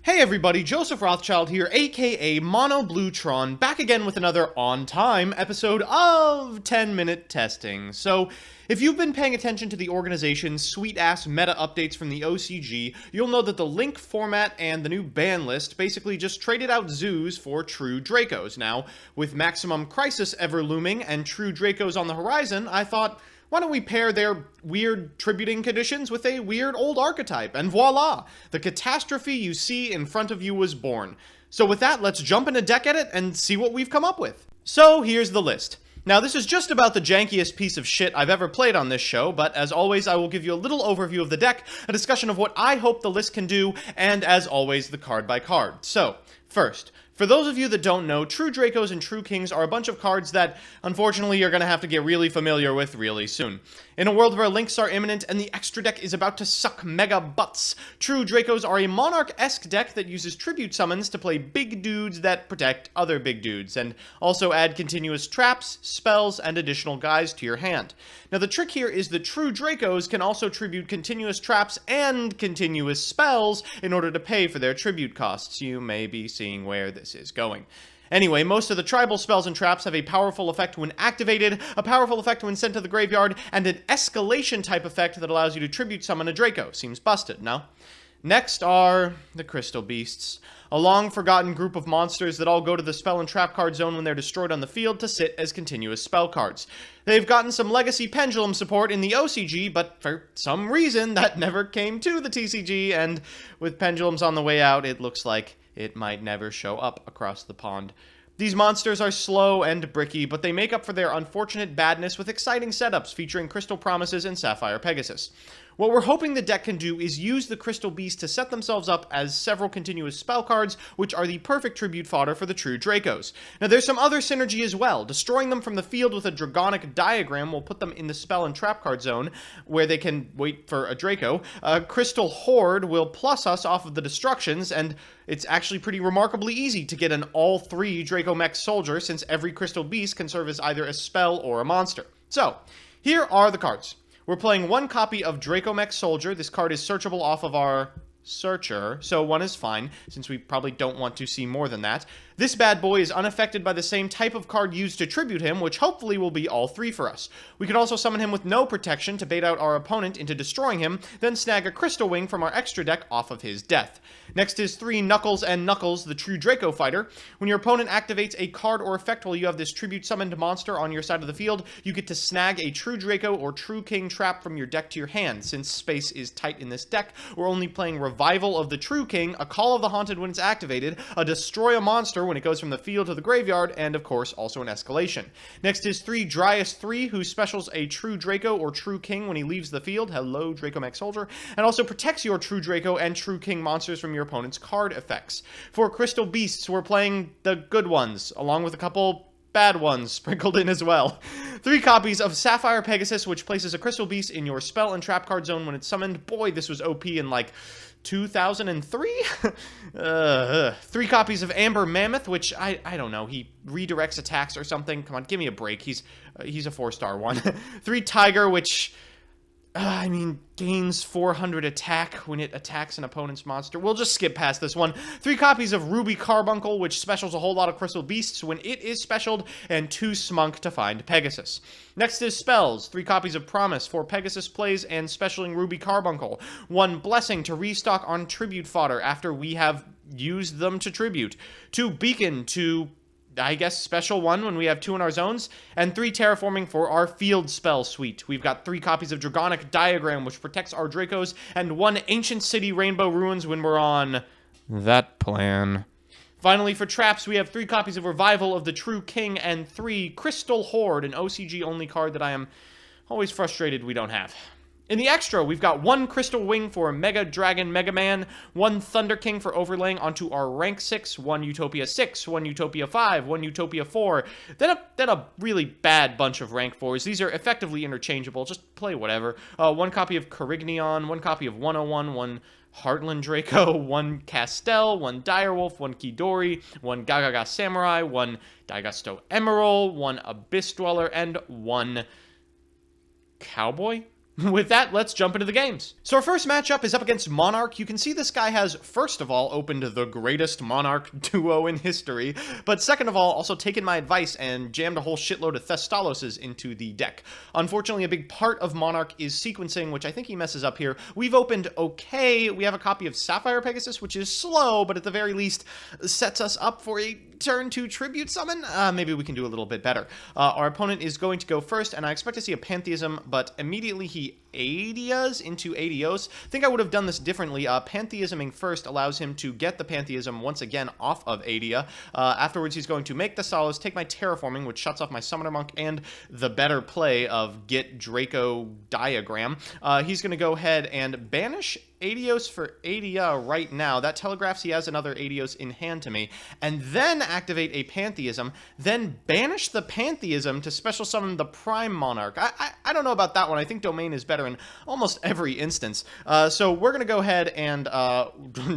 Hey everybody, Joseph Rothschild here, aka Mono Bluetron, back again with another on-time episode of 10-Minute Testing. So, if you've been paying attention to the organization's sweet-ass meta updates from the OCG, you'll know that the link format and the new ban list basically just traded out zoos for true Dracos. Now, with Maximum Crisis ever looming and true Dracos on the horizon, I thought, why don't we pair their weird tributing conditions with a weird old archetype, and voila! The catastrophe you see in front of you was born. So with that, let's jump into deck edit and see what we've come up with. So here's the list. Now this is just about the jankiest piece of shit I've ever played on this show, but as always I will give you a little overview of the deck, a discussion of what I hope the list can do, and as always the card by card. So, first, for those of you that don't know, True Dracos and True Kings are a bunch of cards that, unfortunately, you're going to have to get really familiar with really soon. In a world where links are imminent and the extra deck is about to suck mega butts, True Dracos are a Monarch-esque deck that uses tribute summons to play big dudes that protect other big dudes, and also add continuous traps, spells, and additional guys to your hand. Now the trick here is that True Dracos can also tribute continuous traps and continuous spells in order to pay for their tribute costs. You may be seeing where this is going. Anyway, most of the tribal spells and traps have a powerful effect when activated, a powerful effect when sent to the graveyard, and an escalation type effect that allows you to tribute summon a Draco. Seems busted, no? Next are the Crystal Beasts, a long-forgotten group of monsters that all go to the spell and trap card zone when they're destroyed on the field to sit as continuous spell cards. They've gotten some legacy pendulum support in the OCG, but for some reason that never came to the TCG, and with pendulums on the way out, it looks like it might never show up across the pond. These monsters are slow and bricky, but they make up for their unfortunate badness with exciting setups featuring Crystal Promises and Sapphire Pegasus. What we're hoping the deck can do is use the Crystal Beast to set themselves up as several continuous spell cards, which are the perfect tribute fodder for the True Dracos. Now there's some other synergy as well. Destroying them from the field with a Dragonic Diagram will put them in the spell and trap card zone, where they can wait for a Draco. Crystal Horde will plus us off of the destructions, and it's actually pretty remarkably easy to get an all-3 Draco Mech Soldier, since every Crystal Beast can serve as either a spell or a monster. So, here are the cards. We're playing one copy of Draco Mech Soldier. This card is searchable off of our searcher, so one is fine, since we probably don't want to see more than that. This bad boy is unaffected by the same type of card used to tribute him, which hopefully will be all 3 for us. We can also summon him with no protection to bait out our opponent into destroying him, then snag a Crystal Wing from our extra deck off of his death. Next is 3 Knuckles and Knuckles, the True Draco Fighter. When your opponent activates a card or effect while you have this tribute summoned monster on your side of the field, you get to snag a True Draco or True King trap from your deck to your hand. Since space is tight in this deck, we're only playing Revival of the True King, a Call of the Haunted when it's activated, a Destroy a Monster when it goes from the field to the graveyard, and of course also an escalation. Next is 3 Dryas 3, who specials a True Draco or True King when he leaves the field. Hello, Draco Mech Soldier. And also protects your True Draco and True King monsters from your opponent's card effects. For Crystal Beasts, we're playing the good ones, along with a couple bad ones sprinkled in as well. 3 copies of Sapphire Pegasus, which places a Crystal Beast in your spell and trap card zone when it's summoned. Boy, this was OP in like 2003? 3 copies of Amber Mammoth, which I don't know, he redirects attacks or something. Come on, give me a break. He's a 4-star one. 3 Tiger, which gains 400 attack when it attacks an opponent's monster. We'll just skip past this one. 3 copies of Ruby Carbuncle, which specials a whole lot of Crystal Beasts when it is specialed, and 2 Smunk to find Pegasus. Next is spells. 3 copies of Promise for Pegasus plays and specialing Ruby Carbuncle. 1 Blessing to restock on tribute fodder after we have used them to tribute. 2 Beacon to special 1 when we have 2 in our zones, and 3 Terraforming for our field spell suite. We've got 3 copies of Dragonic Diagram, which protects our Dracos, and 1 Ancient City Rainbow Ruins when we're on that plan. Finally, for traps, we have 3 copies of Revival of the True King and 3 Crystal Horde, an OCG-only card that I am always frustrated we don't have. In the extra, we've got 1 Crystal Wing for Mega Dragon Mega Man, 1 Thunder King for overlaying onto our rank 6, 1 Utopia 6, 1 Utopia 5, 1 Utopia 4, then a really bad bunch of rank 4s. These are effectively interchangeable, just play whatever. 1 copy of Carigneon, 1 copy of 101, 1 Heartland Draco, 1 Castel, 1 Direwolf, 1 Kidori, 1 Gagaga Samurai, 1 Daigasto Emerald, 1 Abyss Dweller, and 1 Cowboy? With that, let's jump into the games. So our first matchup is up against Monarch. You can see this guy has, first of all, opened the greatest Monarch duo in history, but second of all, also taken my advice and jammed a whole shitload of Thestaloses into the deck. Unfortunately, a big part of Monarch is sequencing, which I think he messes up here. We've opened okay. We have a copy of Sapphire Pegasus, which is slow, but at the very least sets us up for a turn 2 tribute summon. Maybe we can do a little bit better. Our opponent is going to go first, and I expect to see a Pantheism, but immediately he Adias into Adios. I think I would have done this differently. Pantheisming first allows him to get the Pantheism once again off of Adia. Afterwards, he's going to make the Solos, take my Terraforming, which shuts off my Summoner Monk, and the better play of get Draco Diagram. He's going to go ahead and banish Adios for Adia right now. That telegraphs he has another Adios in hand to me. And then activate a Pantheism, then banish the Pantheism to special summon the Prime Monarch. I don't know about that one. I think Domain is better in almost every instance. So we're going to go ahead and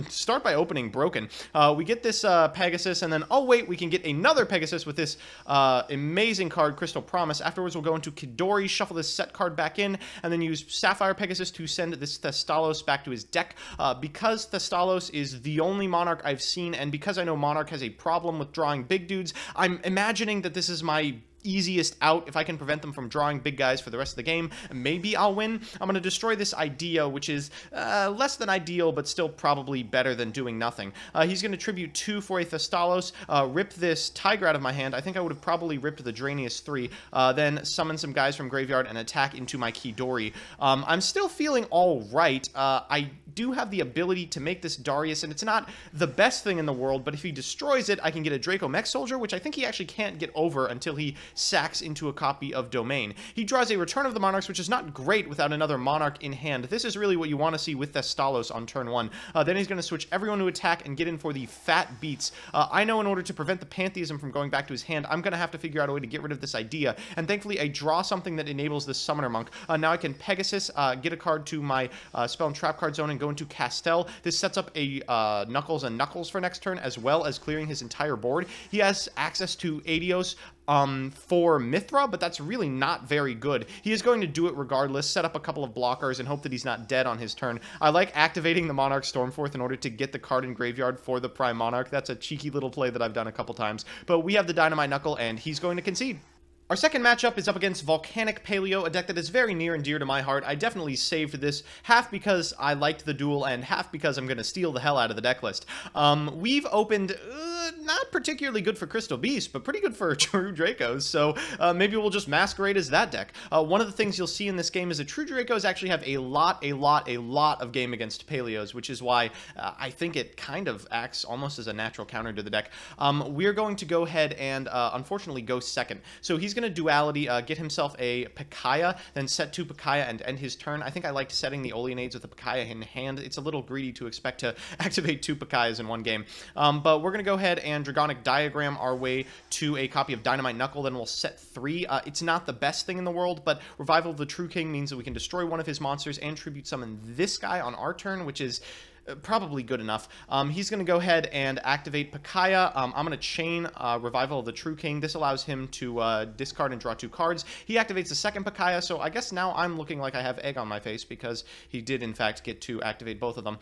start by opening Broken. We get this Pegasus, and then, oh wait, we can get another Pegasus with this amazing card, Crystal Promise. Afterwards, we'll go into Kidori, shuffle this set card back in, and then use Sapphire Pegasus to send this Thestalos back to his deck. Because Thestalos is the only Monarch I've seen, and because I know Monarch has a problem with drawing big dudes, I'm imagining that this is my easiest out. If I can prevent them from drawing big guys for the rest of the game, maybe I'll win. I'm going to destroy this Idea, which is less than ideal, but still probably better than doing nothing. He's going to tribute 2 for a Thestalos, rip this Tiger out of my hand. I think I would have probably ripped the Dranius 3, then summon some guys from graveyard and attack into my Kidori. I'm still feeling all right. I do have the ability to make this Darius, and it's not the best thing in the world, but if he destroys it, I can get a Draco Mech Soldier, which I think he actually can't get over until he sacks into a copy of Domain. He draws a Return of the Monarchs, which is not great without another Monarch in hand. This is really what you want to see with Thestalos on turn 1. Then he's going to switch everyone to attack and get in for the fat beats. I know in order to prevent the Pantheism from going back to his hand, I'm going to have to figure out a way to get rid of this Idea, and thankfully I draw something that enables this Summoner Monk. Now I can Pegasus, get a card to my Spell and Trap card zone and go into Castel. This sets up a Knuckles and Knuckles for next turn, as well as clearing his entire board. He has access to Adios for Mithra, but that's really not very good. He is going to do it regardless, set up a couple of blockers, and hope that he's not dead on his turn. I like activating the Monarch Stormforth in order to get the card in graveyard for the Prime Monarch. That's a cheeky little play that I've done a couple times. But we have the Dynamite Knuckle, and he's going to concede. Our second matchup is up against Volcanic Paleo, a deck that is very near and dear to my heart. I definitely saved this, half because I liked the duel, and half because I'm going to steal the hell out of the deck list. We've opened, not particularly good for Crystal Beast, but pretty good for True Dracos, so maybe we'll just masquerade as that deck. One of the things you'll see in this game is that True Dracos actually have a lot of game against Paleos, which is why I think it kind of acts almost as a natural counter to the deck. We're going to go ahead and, unfortunately, go second. So he's going to duality, get himself a Pacaya, then set 2 Pacaya and end his turn. I think I liked setting the Oleanades with the Pacaya in hand. It's a little greedy to expect to activate 2 Pacayas in one game. But we're going to go ahead and Dragonic Diagram our way to a copy of Dynamite Knuckle, then we'll set 3. It's not the best thing in the world, but Revival of the True King means that we can destroy one of his monsters and tribute summon this guy on our turn, which is probably good enough. He's going to go ahead and activate Pacaya. I'm going to chain Revival of the True King. This allows him to discard and draw 2 cards. He activates the second Pacaya, so I guess now I'm looking like I have egg on my face because he did, in fact, get to activate both of them.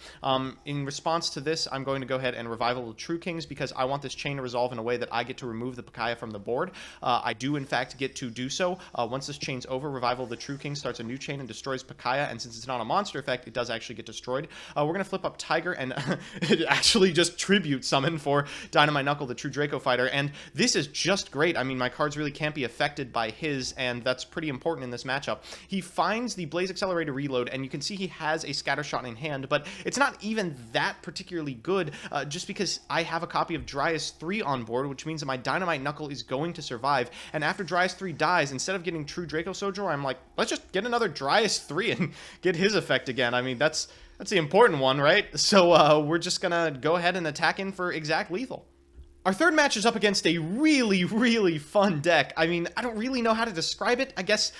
In response to this, I'm going to go ahead and Revival of the True Kings because I want this chain to resolve in a way that I get to remove the Pacaya from the board. I do, in fact, get to do so. Once this chain's over, Revival of the True King starts a new chain and destroys Pacaya, and since it's not a monster effect, it does actually get destroyed. We're going to flip up Tiger and it actually just tribute summon for Dynamite Knuckle, the True Draco fighter, and this is just great. I mean, my cards really can't be affected by his, and that's pretty important in this matchup. He finds the Blaze Accelerator reload, and you can see he has a Scattershot in hand, but it's not even that particularly good, just because I have a copy of Dryas 3 on board, which means that my Dynamite Knuckle is going to survive, and after Dryas 3 dies, instead of getting True Draco Sojourner, I'm like, let's just get another Dryas 3 and get his effect again. I mean, that's the important one, right? So we're just gonna go ahead and attack in for exact lethal. Our third match is up against a really fun deck. I mean, I don't really know how to describe it. I guess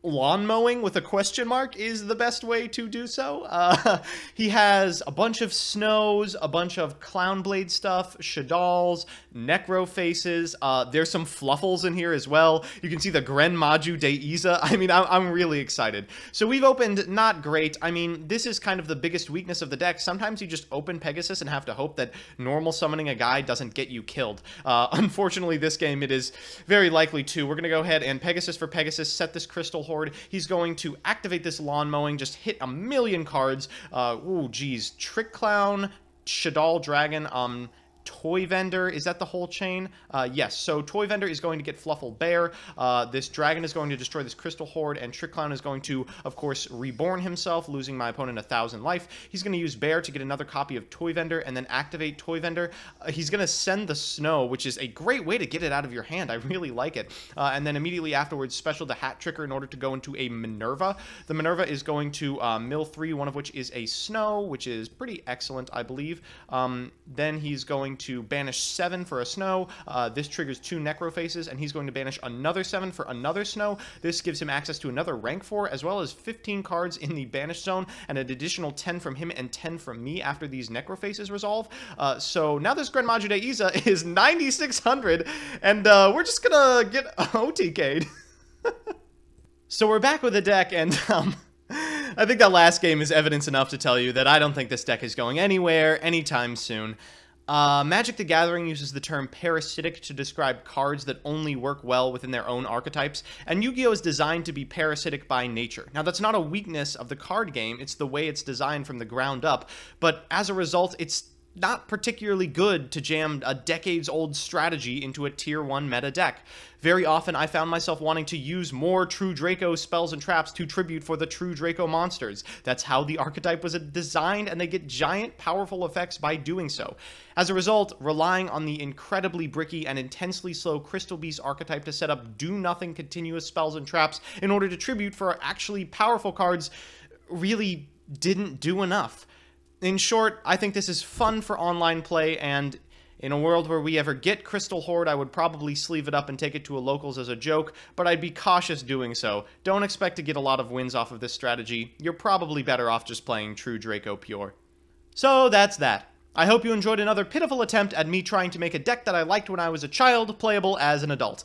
lawn mowing with a question mark is the best way to do so. He has a bunch of snows, a bunch of clown blade stuff, Shadals, Necro faces. There's some fluffles in here as well. You can see the Gren Maju de Iza. I mean, I'm really excited. So we've opened not great. I mean, this is kind of the biggest weakness of the deck. Sometimes you just open Pegasus and have to hope that normal summoning a guy doesn't get you killed. Unfortunately, this game it is very likely to. We're going to go ahead and Pegasus for Pegasus, set this Crystal Horde. He's going to activate this lawn mowing, just hit a million cards. Ooh, geez. Trick Clown, Shadal Dragon, Toy Vendor, is that the whole chain? Yes, so Toy Vendor is going to get Fluffle Bear, this Dragon is going to destroy this Crystal Horde, and Trick Clown is going to, of course, reborn himself, losing my opponent 1,000 life. He's going to use Bear to get another copy of Toy Vendor, and then activate Toy Vendor. He's going to send the Snow, which is a great way to get it out of your hand. I really like it. And then immediately afterwards, special the Hat Tricker in order to go into a Minerva. The Minerva is going to mill 3, one of which is a Snow, which is pretty excellent, I believe. Then he's going to banish 7 for a Snow. This triggers 2 Necro faces, and he's going to banish another 7 for another Snow. This gives him access to another rank 4, as well as 15 cards in the banish zone, and an additional 10 from him and 10 from me after these Necro faces resolve. So now this Gren Maju de Iza is 9,600, and we're just gonna get OTK'd. So we're back with the deck, and I think that last game is evidence enough to tell you that I don't think this deck is going anywhere anytime soon. Magic the Gathering uses the term parasitic to describe cards that only work well within their own archetypes, and Yu-Gi-Oh! Is designed to be parasitic by nature. Now, that's not a weakness of the card game, it's the way it's designed from the ground up, but as a result, it's not particularly good to jam a decades-old strategy into a tier 1 meta deck. Very often, I found myself wanting to use more True Draco spells and traps to tribute for the True Draco monsters. That's how the archetype was designed, and they get giant, powerful effects by doing so. As a result, relying on the incredibly bricky and intensely slow Crystal Beast archetype to set up do-nothing continuous spells and traps in order to tribute for actually powerful cards really didn't do enough. In short, I think this is fun for online play, and in a world where we ever get Crystal Horde, I would probably sleeve it up and take it to a locals as a joke, but I'd be cautious doing so. Don't expect to get a lot of wins off of this strategy. You're probably better off just playing True Draco Pure. So that's that. I hope you enjoyed another pitiful attempt at me trying to make a deck that I liked when I was a child playable as an adult.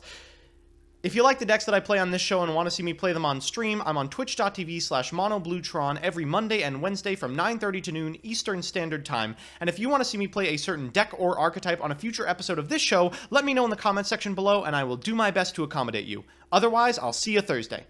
If you like the decks that I play on this show and want to see me play them on stream, I'm on twitch.tv/monobluetron every Monday and Wednesday from 9:30 to noon Eastern Standard Time. And if you want to see me play a certain deck or archetype on a future episode of this show, let me know in the comments section below and I will do my best to accommodate you. Otherwise, I'll see you Thursday.